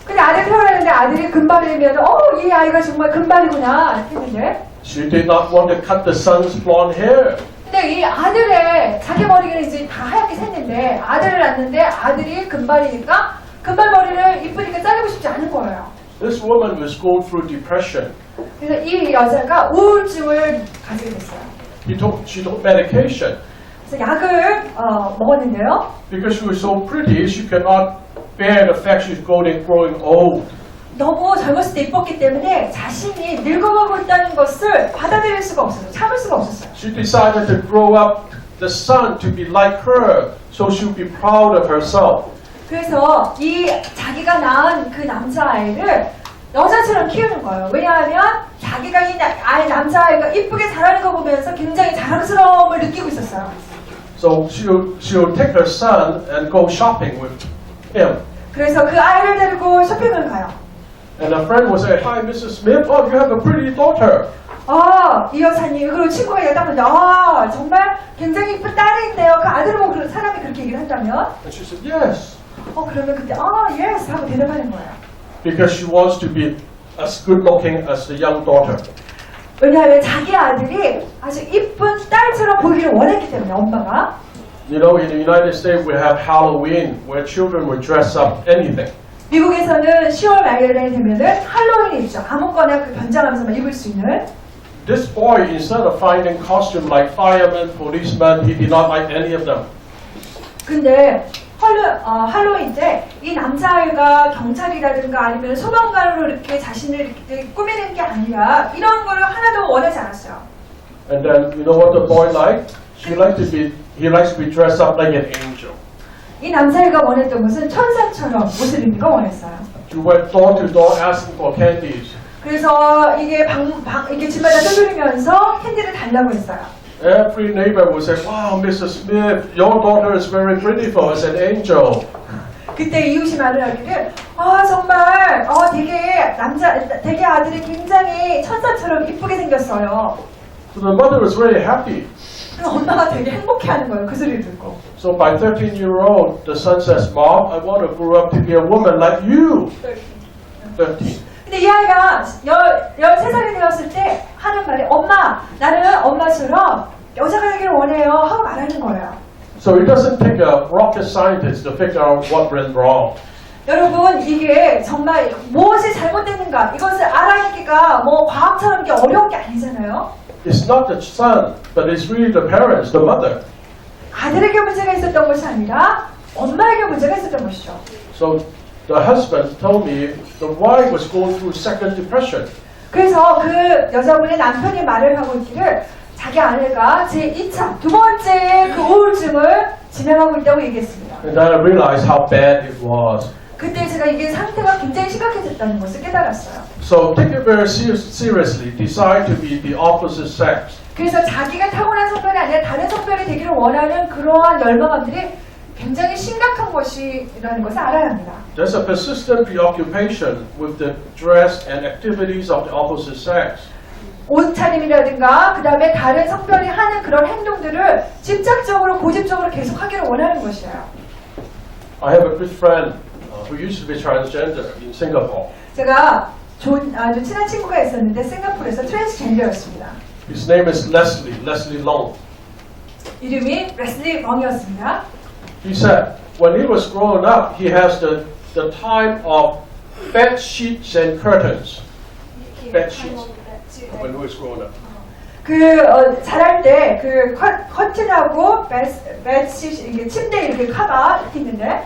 근데 아들 태어났는데 아들이 금발이면 이 아이가 정말 금발이구나 했는데 She did not want to cut the son's blonde hair. 근데 이 아들의 자기 머리가 이제 다 하얗게 샜는데 아들을 낳는데 아들이 금발이니까 금발 머리를 이쁘니까 자르고 싶지 않은 거예요. This woman was going through depression. 그래서 이 여자가 우울증을 가지게 됐어요. She took medication. 그래서 약을 먹었는데요. Because she was so pretty, she could not bear the fact she's growing old. 너무 젊었을 때 이뻤기 때문에 자신이 늙어가고 있다는 것을 받아들일 수가 없었어요. 참을 수가 없었어요. She decided to grow up the son to be like her, so she would be proud of herself. 그래서 이 자기가 낳은 그 남자아이를 여자처럼 키우는 거예요. 왜냐하면 자기가 이 남자아이가 이쁘게 자라는 거 보면서 굉장히 자랑스러움을 느끼고 있었어요. So she'll take her son and go shopping with him. 그래서 그 아이를 데리고 쇼핑을 가요. And a friend will say, "Hi, Mrs. Smith. Oh, you have a pretty daughter." 이 여사님, 그리고 친구가 얘기하면 정말 굉장히 이쁜 딸이 있네요. 그 아들을 보고 사람이 그렇게 얘기를 한다면 And she said, "Yes," 그러면 그때 yes 하고 대답하는 거예요. because she wants to be as good-looking as the young daughter. 왜냐하면 자기 아들이 아주 이쁜 딸처럼 보이기를 원했기 때문에 엄마가. You know, in the United States, we have Halloween, where children will dress up anything. 미국에서는 10월 말에 되면은 할로윈이 있죠. 아무거나 그 변장하면서 입을 수 있는. This boy, instead of finding costume like fireman, policeman, he did not like any of them. 근데 할로윈 때 이 남자아이가 경찰이라든가 아니면 소방관으로 이렇게 자신을 이렇게 꾸미는 게 아니라 이런 거를 하나도 원하지 않았어요. And then, you know what the boy liked? He likes to be dressed up like an angel. 이 남자아이가 원했던 것은 천사처럼 옷을 입는 거 원했어요. He went door to door asking for candies. 그래서 이게 이게 집마다 두드리면서 캔디를 달라고 했어요. Every neighbor would say, "Wow, Mrs. Smith, your daughter is very beautiful as an angel." 그때 이웃이 말을 하기를 정말 되게 아들이 굉장히 천사처럼 이쁘게 생겼어요. So the mother was very happy. 엄마가 되게 행복해하는 거예요. 그 소리를 듣고. So by 13-year-old, the son says, "Mom, I want to grow up to be a woman like you." 13. 근데 이 아이가 13살이 되었을 때 하는 말이 엄마, 나는 엄마처럼 여자가 되기를 원해요 하고 말하는 거예요. So it doesn't take a rocket scientist to figure out what went wrong. 여러분 이게 정말 무엇이 잘못됐는가 이것을 알아내기가 과학처럼 이게 어려운 게 아니잖아요. It's not the son, but it's really the parents, the mother. 아들에게 문제가 있었던 것이 아니라 엄마에게 문제가 있었던 것이죠. So the husband told me the wife was going through second depression. 그래서 그 여자분의 남편이 말을 하고 있기를 자기 아내가 제2차, 두 번째 그 우울증을 진행하고 있다고 얘기했습니다. And then I realized how bad it was. 그때 제가 이게 상태가 굉장히 심각해졌다는 것을 깨달았어요. So take it very seriously. Decide to be the opposite sex. 그래서 자기가 타고난 성별이 아니라 다른 성별이 되기를 원하는 그러한 열망함들이 굉장히 심각한 것이라는 것을 알아야 합니다. There's a persistent preoccupation with the dress and activities of the opposite sex. 옷차림이라든가 그 다음에 다른 성별이 하는 그런 행동들을 집착적으로 고집적으로 계속하기를 원하는 것이에요. I have a good friend who used to be transgender in Singapore. 제가 아주 친한 친구가 있었는데 싱가포르에서 트랜스젠더였습니다. His name is Leslie Long. 이름이 레슬리 멍이었습니다. He said when he was growing up, he has the time of bed sheets and curtains. Bed sheets. When he was growing up. 자랄 때 커튼하고 베드시트 이게 침대 이렇게 커버 이렇게 있는데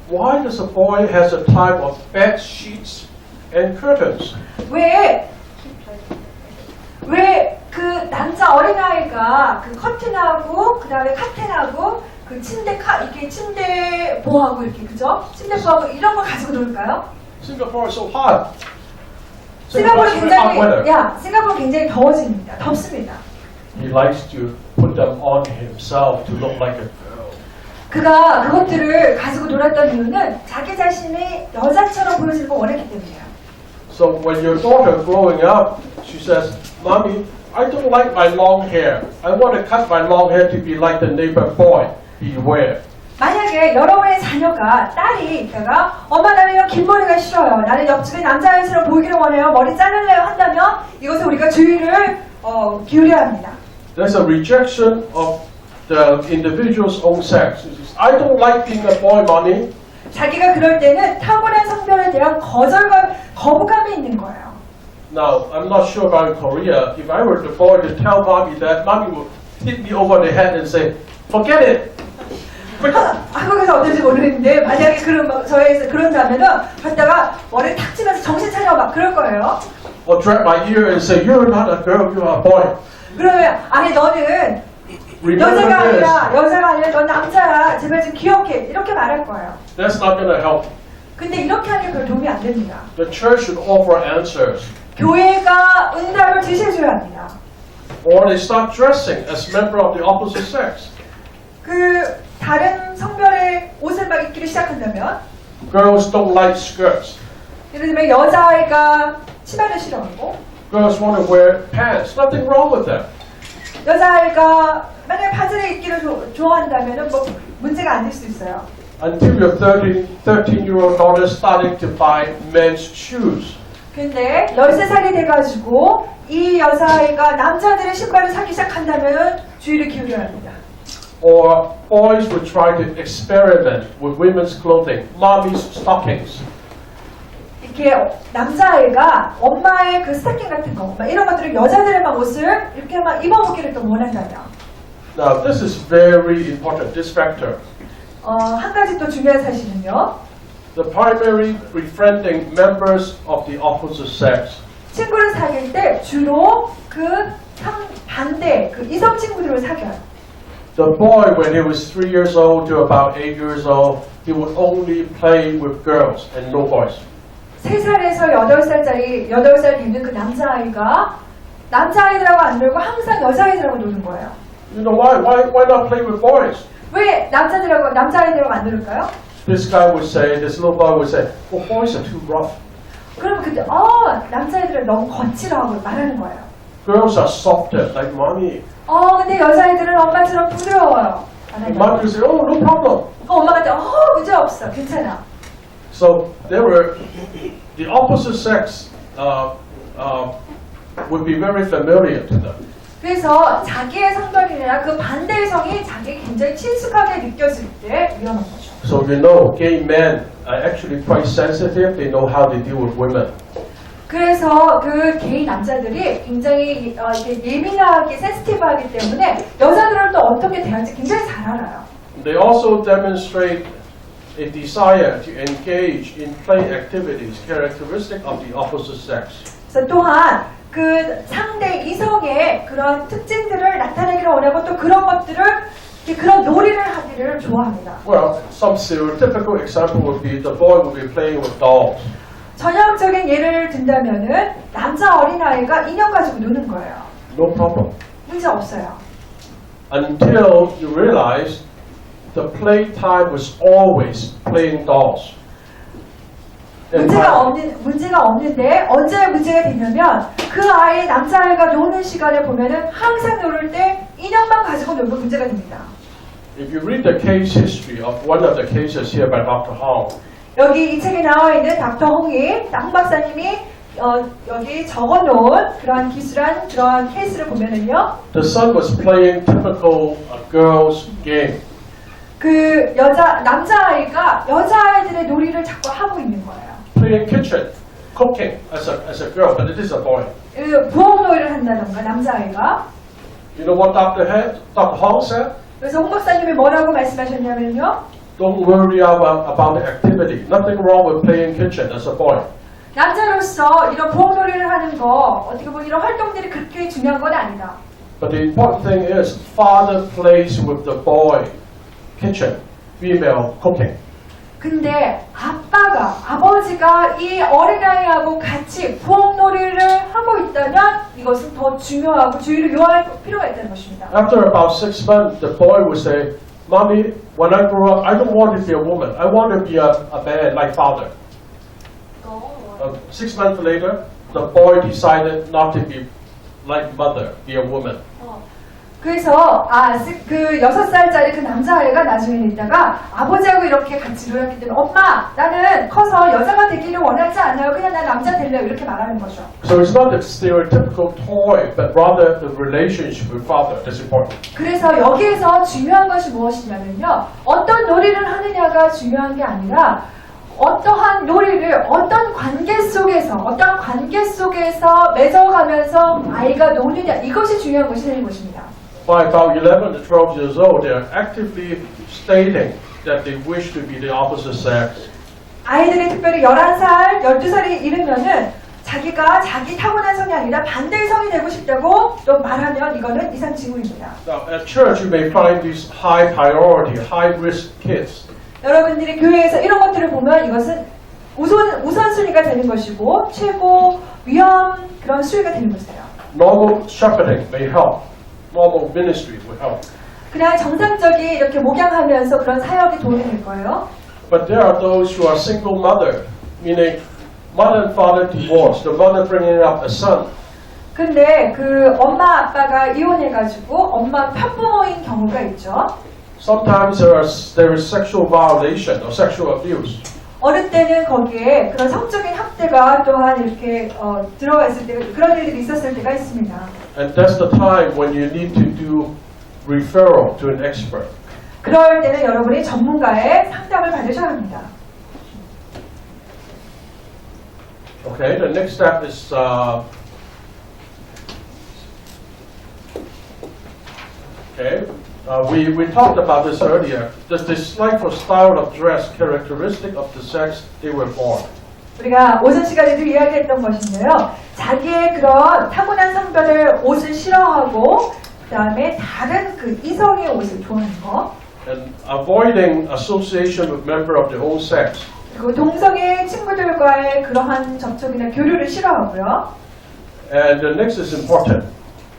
Why does a boy has a time of bed sheets and curtains? 왜 그 남자 어린아이가 그 커튼하고 그 다음에 카텐하고 그 이렇게 침대 보호하고 이렇게 그죠? 침대 보호하고 이런 걸 가지고 놀까요? Singapore is so hot. 싱가포르 Singapore is very hot weather. 싱가포르 굉장히 더워집니다. 덥습니다. He likes to put them on himself to look like a girl. 그가 그것들을 가지고 놀았던 이유는 자기 자신이 여자처럼 보여지는 걸 원했기 때문이에요. So when your daughter growing up, she says, "Mommy, I don't like my long hair. I want to cut my long hair to be like the neighbor boy." Beware. 만약에 만약에 여러분의 자녀가 딸이 있다가 엄마 나는 이런 긴 머리가 싫어요. 나는 옆집에 남자아이처럼 보이기를 원해요. 머리 자를래요 한다면 이것을 우리가 주의를 기울여야 합니다. There's a rejection of the individual's own sex. I don't like being a boy, mommy. 자기가 그럴 때는 타고난 성별에 대한 거부감이 있는 거예요. Now, I'm not sure about in Korea. If I were the boy to tell mommy that, mommy would hit me over the head and say, forget it. 한국에서 어떨지 모르겠는데 만약에 저희에서 그런다면은 갔다가 머리를 탁 치면서 정신 차려 막 그럴 거예요. Or grab my ear and say, you're not a girl, you're a boy. 그러면 아니 너는 Remember 여자가 아니라 넌 남자야. 제발 좀 기억해. 이렇게 말할 거예요. this. That's not going to help. 근데 이렇게 하는 게 별 도움이 안 됩니다. The church should offer answers. 교회가 응답을 제시해줘야 합니다. Or they start dressing as member of the opposite sex. 그 다른 성별의 옷을 막 입기를 시작한다면 Girls don't like skirts. 예를 들면 여자아이가 치마를 싫어하고 Girls want to wear pants. Nothing wrong with that. 여자아이가 만약에 바지를 입기를 좋아한다면 뭐 문제가 안 될 수 있어요. Until your 13-year-old daughter starting to buy men's shoes. 근데 13살이 돼가지고 이 여자아이가 남자들의 신발을 사기 시작한다면 주의를 기울여야 합니다. Or boys would try to experiment with women's clothing, mommy's stockings. 이렇게 남자아이가 엄마의 그 스타킹 같은 거 막 이런 것들을 여자들의 막 옷을 이렇게 막 입어보기를 또 원한다면 Now this is very important, this factor. 한 가지 또 중요한 사실은요. The primary befriending members of the opposite sex. 친구를 사귈 때 주로 그 반대 그 이성 친구들을 사귀어요. The boy, when he was 3 years old to about 8 years old, he would only play with girls and no boys. 3살에서 8살 되는 그 남자아이가 남자아이들하고 안 놀고 항상 여자아이들하고 노는 거예요. You know why? Why not play with boys? 왜 남자아이들하고 안 놀을까요? This guy would say, this little boy would say, well, boys are too rough. 그러면 그때 남자아이들은 너무 거칠어하고 말하는 거예요. Girls are softer, like mommy. 근데 여자아이들은 엄마처럼 부드러워요. And mommy would say, oh, no problem. 엄마가 때 문제 없어. 괜찮아. So they were, the opposite sex would be very familiar to them. 그래서 자기의 성별이나 그 반대의 성이 자기에게 굉장히 친숙하게 느껴질 때 위험한 거죠. So you know, gay men are actually quite sensitive. They know how to deal with women. 그래서 그 게이 남자들이 굉장히 이렇게 예민하게 센시티브하기 때문에 여자들을 또 어떻게 대할지 굉장히 잘 알아요. They also demonstrate a desire to engage in play activities characteristic of the opposite sex. 그래서 또한 그 상대 이성의 그런 특징들을 나타내기를 원하고 또 그런 것들을 그런 놀이를 하기를 좋아합니다. Well, some stereotypical example would be the boy would be playing with dolls. 전형적인 예를 든다면은 남자 어린아이가 인형 가지고 노는 거예요. No problem. 문제 없어요. Until you realize the playtime was always playing dolls. And 문제가 없는데 언제 문제가 되냐면 그 아이 남자아이가 노는 시간에 보면은 항상 놀을 때 인형만 가지고 놀면 문제가 됩니다. if you read the case history of one of the cases here by Dr. Hong, 여기 이 책에 나와 있는 닥터 홍 박사님이 여기 적어놓은 그러한 기술한 그러한 케이스를 보면은요. the son was playing typical girls' game. 그 남자아이가 여자아이들의 놀이를 자꾸 하고 있는 거예요. Playing kitchen, cooking as a girl, but it is a boy. 부엌 놀이를 한다던가 남자아이가. You know what Dr. Hong said? 그래서 홍 박사님이 뭐라고 말씀하셨냐면요. Don't worry about the activity. Nothing wrong with playing kitchen as a boy. 남자로서 이런 부엌 놀이를 하는 거 어떻게 보면 이런 활동들이 그렇게 중요한 건 아니다. But the important thing is, father plays with the boy, kitchen, female cooking. 근데 아버지가 이 어린아이하고 같이 부엌 놀이를 하고 있다면 이것은 더 중요하고 주의를 요할 필요가 있다는 것입니다. After about 6 months, the boy would say, Mommy, when I grow up, I don't want to be a woman. I want to be a man like father. 6 months later, the boy decided not to be like mother, be a woman. 그래서 그 6살짜리 그 남자아이가 나중에 있다가 아버지하고 이렇게 같이 놀았기 때문에 엄마 나는 커서 여자가 되기를 원하지 않아요. 그냥 난 남자 될래요. 이렇게 말하는 거죠. So it's not the stereotypical toy, but rather the relationship with father that's important. 그래서 여기에서 중요한 것이 무엇이냐면요. 어떤 놀이를 하느냐가 중요한 게 아니라 어떠한 놀이를 어떤 관계 속에서 맺어가면서 아이가 노느냐 이것이 중요한 것이 되는 것입니다. By about 11 to 12 years old, they are actively stating that they wish to be the opposite sex. 아이들이 특별히 11살, 12살이 이르면은 자기가 자기 타고난 성이 아니라 반대의 성이 되고 싶다고 또 말하면 이거는 이상 징후입니다. Now, at church, you may find these high priority, high risk kids. 여러분들이 교회에서 이런 것들을 보면 이것은 우선순위가 되는 것이고 최고 위험 그런 수위가 되는 것이에요. Normal shepherding may help. Normal ministry will help. 그냥 정상적인 이렇게 목양하면서 그런 사역이 도움이 될 거예요. But there are those who are single mother, meaning mother and father divorced, the mother bringing up a son. 근데 그 엄마 아빠가 이혼해가지고 엄마 편부모인 경우가 있죠. Sometimes there is sexual violation or sexual abuse. 어느 때는 거기에 그런 성적인 학대가 또한 이렇게 들어가 있을 때 그런 일들이 있었을 때가 있습니다. And that's the time when you need to do referral to an expert. 그럴 때는 여러분이 전문가의 상담을 받으셔야 합니다. Okay, the next step is we talked about this earlier. The dislike for style of dress characteristic of the sex they were born. 우리가 오전 시간에도 이야기했던 것인데요. 자기의 그런 타고난 성별의 옷을 싫어하고 그다음에 다른 그 이성의 옷을 좋아하는 거. And avoiding association with member of their own sex. 그리고 동성애 친구들과의 그러한 접촉이나 교류를 싫어하고요. And the next is important.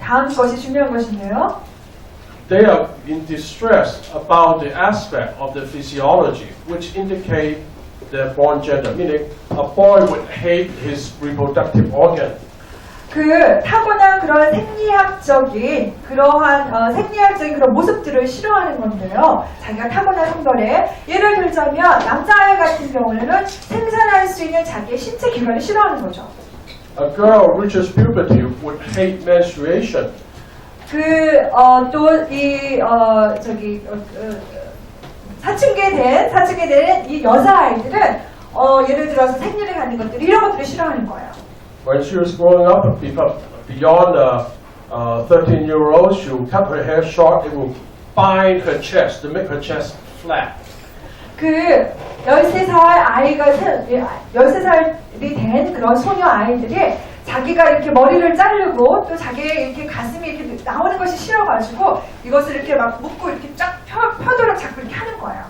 다음 것이 중요한 것인데요. They are in distress about the aspect of the physiology which indicate their born gender, meaning a boy would hate his reproductive organ. 그 타고난 그런 생리학적인 그런 모습들을 싫어하는 건데요. 자기가 타고난 성별에 예를 들자면 남자아이 같은 경우에는 생산할 수 있는 자기의 신체 기관을 싫어하는 거죠. A girl reaches puberty would hate menstruation. 사춘기에 된 이 여자아이들은 예를 들어서 생리를 갖는 것들 이런 것들을 싫어하는 거예요. When she was growing up, beyond 13-year-old, she would cut her hair short. It will bind her chest to make her chest flat. 그 13살이 된 그런 소녀 아이들이 자기가 이렇게 머리를 자르고 또 자기의 이렇게 가슴이 이렇게 나오는 것이 싫어가지고 이것을 이렇게 막 묶고 이렇게 쫙 펴도록 자꾸 이렇게 하는 거예요.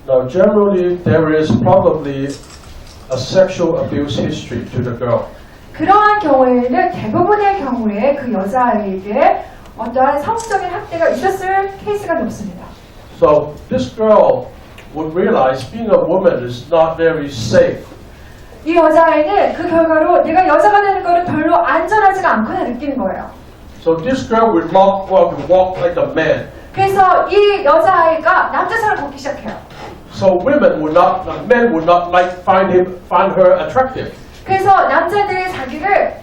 Now, generally, there is probably a sexual abuse history to the girl. 그러한 경우에는 대부분의 경우에 그 여자아이에게 어떠한 성적인 학대가 있었을 케이스가 높습니다. So this girl would realize being a woman is not very safe. 이 여자아이는 그 결과로 내가 여자가 되는 것은 별로 안전하지가 않구나 느끼는 거예요. So this girl would want to walk like a man. 그래서 이 여자아이가 남자처럼 걷기 시작해요. So men would not find her attractive. 그래서 남자들이 자기를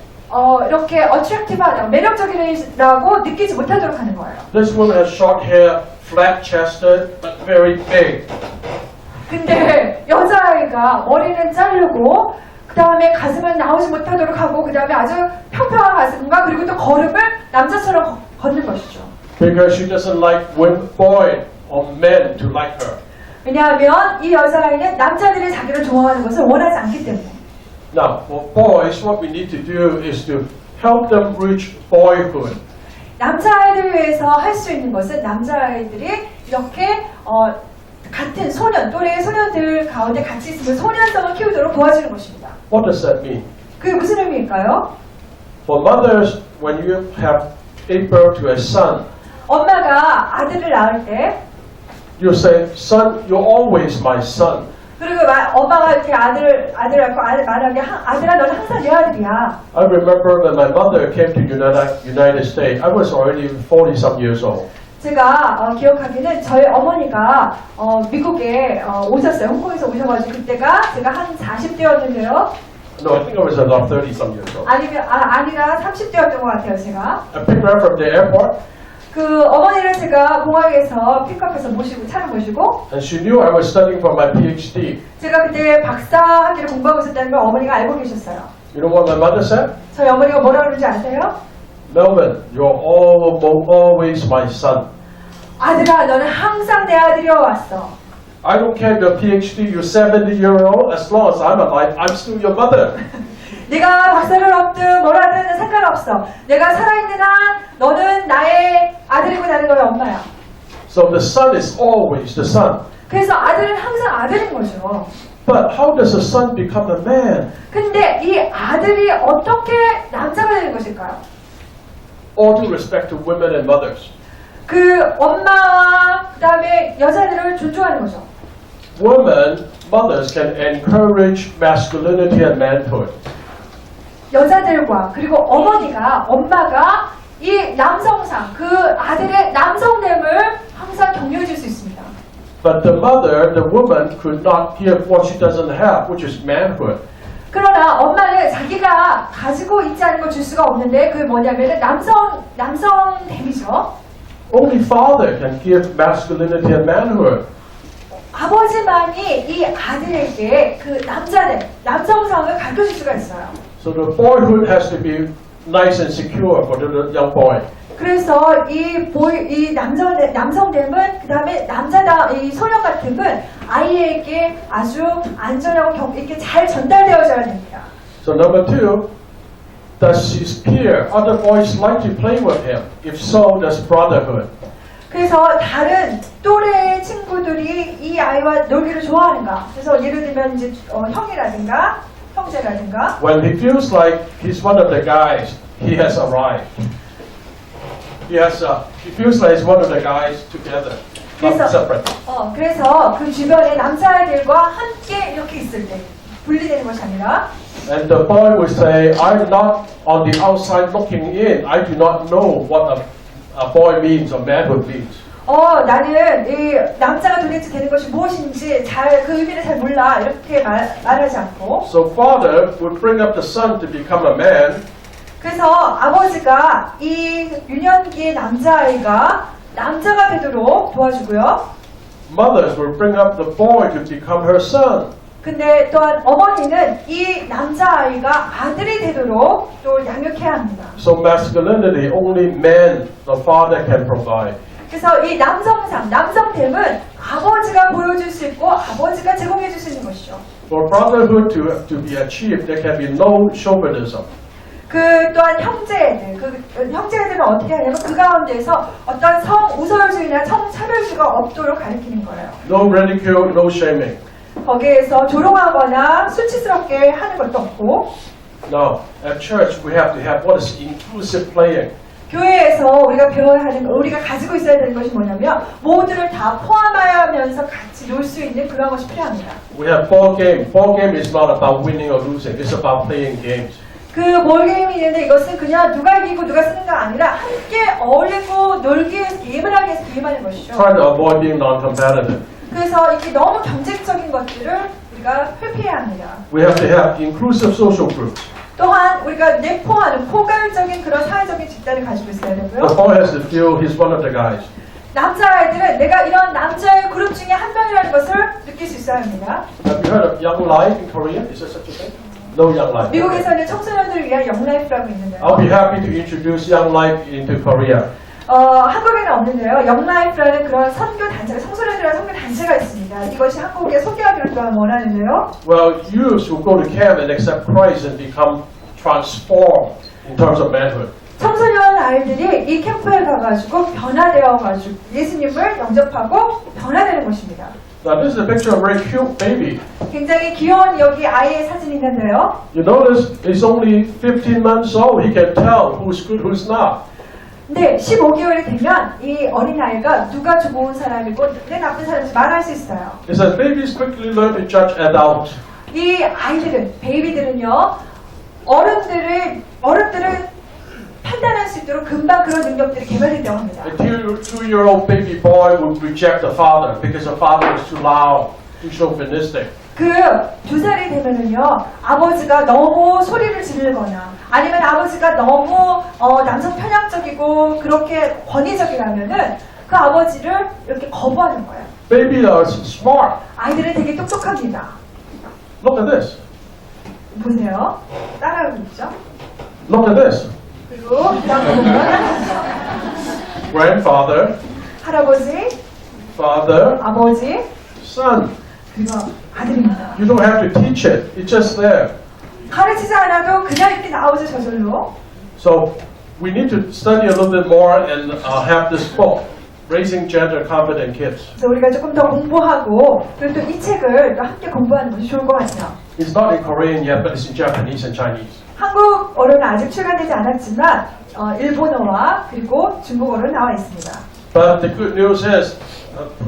이렇게 어트랙티브하다고 매력적이라고 느끼지 못하도록 하는 거예요. This woman has short hair, flat-chested, but very big. 근데 여자아이가 머리는 자르고 그 다음에 가슴은 나오지 못하도록 하고 그 다음에 아주 평평한 가슴과 그리고 또 걸음을 남자처럼 걷는 것이죠. Because she doesn't like boys or men to like her. 왜냐하면 이 여자아이는 남자들이 자기를 좋아하는 것을 원하지 않기 때문에. Now, for boys, what we need to do is to help them reach boyhood. 남자아이들 위해서 할 수 있는 것은 남자아이들이 이렇게 같은 또래의 소년들 가운데 같이 있으면 소년성을 키우도록 도와주는 것입니다. What does that mean? 그게 무슨 의미일까요? For mothers, when you have gave birth to a son, 엄마가 아들을 낳을 때 you say, son, you're always my son. 그 그리고 엄마가 이렇게 아들하고 말하게 아들아 너는 항상 내 아들이야. I remember when my mother came to United States, I was already 40-some years old. 제가 기억하기는 저희 어머니가 미국에 오셨어요. 홍콩에서 오셔가지고 그때가 제가 한 40대였는데요. No, I think I was about 30-some years old. 아니라 30대였던 것 같아요, 제가. I picked her up from the airport, 그 어머니를 제가 공항에서 픽업해서 모시고 차를 모시고 and she knew I was studying for my PhD. 제가 그때 박사 학위를 공부하고 있었다는 걸 어머니가 알고 계셨어요. You know what my mother said? 저희 어머니가 뭐라 그러는지 아세요? Melvin, you're always my son. 아들아, 너는 항상 내 아들이어 왔어. I don't care your PhD, you're 70-year-old, as long as I'm alive, I'm still your mother. 네가 박사를 얻든 뭐라든 상관없어. 내가 살아있는 한 너는 나의 아들이고 나는 너의 엄마야. So the son is always the son. 그래서 아들은 항상 아들인 거죠. But how does a son become a man? 근데 이 아들이 어떻게 남자가 되는 것일까요? All due respect to women and mothers. 그 엄마와 그다음에 여자들을 존중하는 거죠. Mothers can encourage masculinity and manhood. 여자들과 그리고 엄마가 이 남성상 그 아들의 남성됨을 항상 격려해 줄 수 있습니다. But the woman could not give what she doesn't have, which is manhood. 그러나 엄마는 자기가 가지고 있지 않은 걸 줄 수가 없는데 그게 뭐냐면은 남성됨이죠. Only father can give masculinity and manhood. 아버지만이 이 아들에게 그 남성상을 가르쳐줄 수가 있어요. So the boyhood has to be nice and secure for the young boy. 그래서 이 남성됨은 그 다음에 이 소년 같음은 아이에게 아주 안전하고 이렇게 잘 전달되어져야 됩니다. So number 2, does his peer, other boys like to play with him? If so, that's brotherhood. 그래서 다른 또래 친구들이 이 아이와 놀기를 좋아하는가? 그래서 예를 들면 이제 형제라든가 When he feels like he's one of the guys, he has arrived. He feels like he's one of the guys together, not separate. 그래서 그 주변의 남자애들과 함께 이렇게 있을 때 분리되는 것이 아니라 And the boy will say, I'm not on the outside looking in. I do not know what a boy means or manhood means. 나는 이 남자가 도대체 되는 것이 무엇인지 그 의미를 잘 몰라 이렇게 말하지 않고. So father would bring up the son to become a man. 그래서 아버지가 이 유년기의 남자아이가 남자가 되도록 도와주고요. Mothers will bring up the boy to become her son. 근데 또한 어머니는 이 남자아이가 아들이 되도록 또 양육해야 합니다. So masculinity only men, the father can provide. 그래서 이 남성됨은 아버지가 보여줄 수 있고 아버지가 제공해 줄 수 있는 것이죠. For brotherhood to be achieved, there can be no chauvinism. 그 또한 형제들은 어떻게 하냐면 그 가운데서 어떤 성우설주의나 성차별주의가 없도록 가르치는 거예요. No ridicule, no shaming. 거기에서 조롱하거나 수치스럽게 하는 것도 없고. Now, at church, we have to have what is inclusive playing. 교회에서 우리가 가지고 있어야 되는 것이 뭐냐면 모두를 다 포함하면서 같이 놀 수 있는 그런 것이 필요합니다. We have ball game. Ball game is not about winning or losing. It's about playing games. 그 볼게임이 있는데 이것은 그냥 누가 이기고 누가 쓰는가 아니라 함께 어울리고 놀기 위해서 게임을 하기 위해서 게임하는 것이죠. Try to avoid being non-competitive. 그래서 이렇게 너무 경쟁적인 것들을 우리가 회피해야 합니다. We have to have inclusive social groups. 또한 우리가 내포하는 포괄적인 그런 사회적인 집단을 가지고 있어야 되고요. The boy has to feel he's one of the guys. 남자아이들은 내가 이런 남자의 그룹 중에 한 명이라는 것을 느낄 수 있어야 합니다. Have you heard of Young Life in Korea? Is there such a thing? No Young Life. 미국에서는 청소년들을 위한 영라이프라고 있는데요. I'll be happy to introduce Young Life into Korea. 한국에는 없는데요. 영라이프라는 그런 선교 단체가 청소년들의 선교 단체가 있습니다. 이것이 한국에 소개하기를 또한 원하는데요. Well, youths will go to camp and accept Christ and become transformed in terms of manhood. 청소년 아이들이 이 캠프에 가가지고 변화되어가지고 예수님을 영접하고 변화되는 것입니다. Now this is a picture of a very cute baby. 굉장히 귀여운 여기 아이의 사진이 있는데요. You notice he's only 15 months old. He can tell who's good, who's not. 근데 15개월이 되면 이 어린아이가 누가 좋은 사람이고 누가 나쁜 사람인지 말할 수 있어요. It says babies quickly learn to judge adults. 이 아이들은, 베이비들은요, 어른들을 판단할 수 있도록 금방 그런 능력들이 개발된다고 합니다. A two-year-old baby boy would reject the father because the father is too loud, too chauvinistic. 그 2살이 되면은요, 아버지가 너무 소리를 지르거나, 아니면 아버지가 너무 남성 편향적이고 그렇게 권위적이라면은 그 아버지를 이렇게 거부하는 거예요. Babies are smart. 아이들은 되게 똑똑합니다. Look at this. 보세요. 따라하고 있죠? Look at this. 그리고 그다음 보면 Grandfather, 할아버지, father, 아버지, son. 그리고 아들입니다. You don't have to teach it. It's just there. 가르치지 않아도 그냥 이렇게 나오죠, 저절로. So we need to study a little bit more and have this book, Raising Gender Confident Kids. 그래서 우리가 조금 더 공부하고 그리고 또 이 책을 또 함께 공부하는 것이 좋을 것 같아요. It's not in Korean yet, but it's in Japanese and Chinese. 한국어로는 아직 출간되지 않았지만 일본어와 그리고 중국어로 나와 있습니다. But the good news is,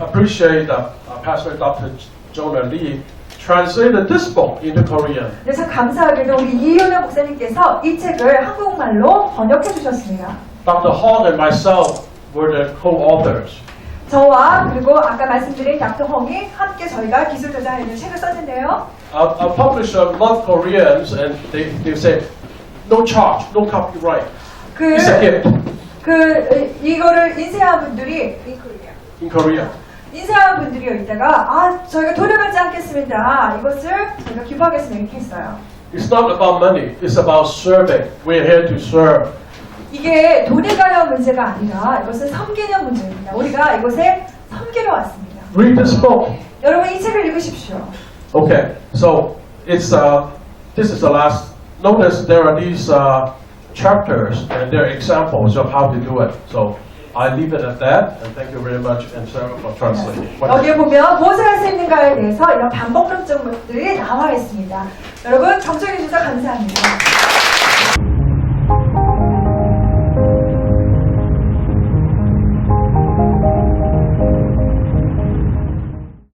appreciate Pastor Dr. Jonah Lee translated this book into Korean. 그래서 감사하게도 우리 이윤호 목사님께서 이 책을 한국말로 번역해 주셨습니다. Dr. Hall and myself were the co-authors. 저와 그리고 아까 말씀드린 닥터 헝이 함께 저희가 기술 저자하는 책을 썼는데요. A publisher loved Koreans and they say, no charge, no copyright. 그, It's a gift 이거를 인쇄한 분들이 in Korea. 인쇄한 분들이 있다가 저희가 돈을 받지 않겠습니다. 이것을 저희가 기부하겠습니다. 이렇게 했어요. It's not about money, it's about serving. We're here to serve. 이게 돈에 관한 문제가 아니라 이것은 섬기는 문제입니다. 우리가 이곳에 섬기러 왔습니다. Read this book. 여러분 이 책을 읽으십시오. Okay, so it's this is the last. Notice there are these chapters and there are examples of how to do it. So I leave it at that, and thank you very much, and Sarah for translating. 여기에 보면 무엇을 할 수 있는가에 대해서 이런 반복론적들이 나와 있습니다. 여러분 경청해 주셔서 감사합니다.